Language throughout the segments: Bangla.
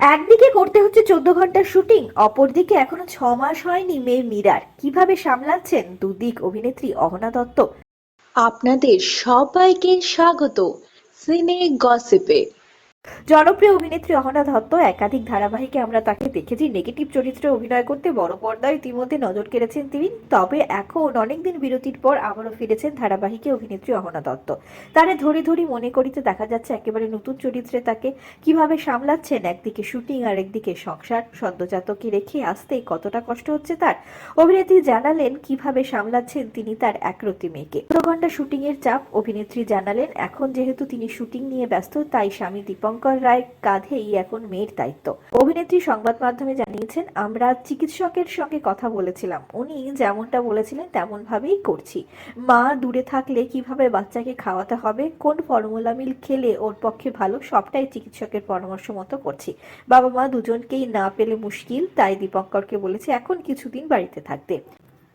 একদিকে করতে হচ্ছে 14 ঘন্টার শুটিং, অপরদিকে এখনো 6 মাস হয়নি মেয়ে মীরার। কিভাবে সামলাচ্ছেন দুদিক অভিনেত্রী অহনা দত্ত? আপনাদের সবাইকে স্বাগত সিনে গসিপে। জনপ্রিয় অভিনেত্রী অহনা দত্ত একাধিক ধারাবাহিকে আমরা তাকে দেখেছি নেগেটিভ চরিত্রে অভিনয় করতে। বড় পর্দায় ইতিমধ্যে নজর কেড়েছেন তিনি। তবে এখন অনেকদিন বিরতির পর আবারও ফিরেছেন ধারাবাহিকে অভিনেত্রী অহনা দত্ত। তারে ধরি ধরি মনে করিতে দেখা যাচ্ছে একেবারে নতুন চরিত্রে তাকে। কিভাবে সামলাচ্ছেন একদিকে শুটিং আর একদিকে সংসার, সদ্যজাতকে রেখে আসতে কতটা কষ্ট হচ্ছে তার। অভিনেত্রী জানালেন কিভাবে সামলাচ্ছেন তিনি তার একরত্তি মেয়েকে। 14 ঘন্টা শুটিং এর চাপ। অভিনেত্রী জানালেন এখন যেহেতু তিনি শুটিং নিয়ে ব্যস্ত, তাই স্বামী দীপঙ্কর রায় কাঁধেই এখন মেয়ের দায়িত্ব। অভিনেত্রী সংবাদ মাধ্যমে জানিয়েছেন, আমরা চিকিৎসকের সঙ্গে কথা বলেছিলাম, উনি যেমনটা বলেছিলেন তেমন ভাবেই করছি। মা দূরে থাকলে কিভাবে বাচ্চাকে খাওয়াতে হবে, কোন ফর্মুলা মিল খেলে ওর পক্ষে ভালো, সবটাই চিকিৎসকের পরামর্শ মতো করছি। বাবা মা দুজনকেই না পেলে মুশকিল, তাই দীপঙ্করকে বলেছি এখন কিছুদিন বাড়িতে থাকতে।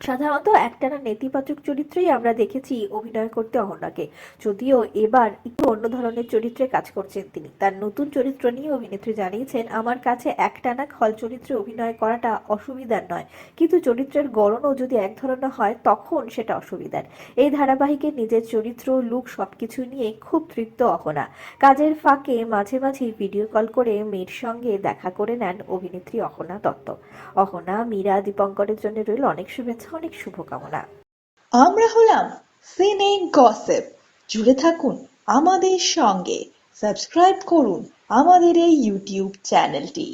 সাধারণত একটানা নেতিবাচক চরিত্রেই আমরা দেখেছি অভিনয় করতে অহনাকে। যদিও এবার একটু অন্য ধরনের চরিত্রে কাজ করছেন তিনি। তার নতুন চরিত্র নিয়ে অভিনেত্রী জানিয়েছেন, আমার কাছে একটানা খল চরিত্রে অভিনয় করাটা অসুবিধার নয়, কিন্তু চরিত্রের গড়নও যদি এক ধরনের হয় তখন সেটা অসুবিধার। এই ধারাবাহিকে নিজের চরিত্র, লুক সবকিছু নিয়ে খুব তৃপ্ত অহনা। কাজের ফাঁকে মাঝে মাঝে ভিডিও কল করে মেয়ের সঙ্গে দেখা করে নেন অভিনেত্রী অহনা দত্ত। অহনা, মীরা, দীপঙ্করের জন্য রইল অনেক শুভেচ্ছা, অনেক শুভকামনা। আমরা হলাম সিনে গসিপ। জুড়ে থাকুন আমাদের সঙ্গে, সাবস্ক্রাইব করুন আমাদের এই ইউটিউব চ্যানেলটি।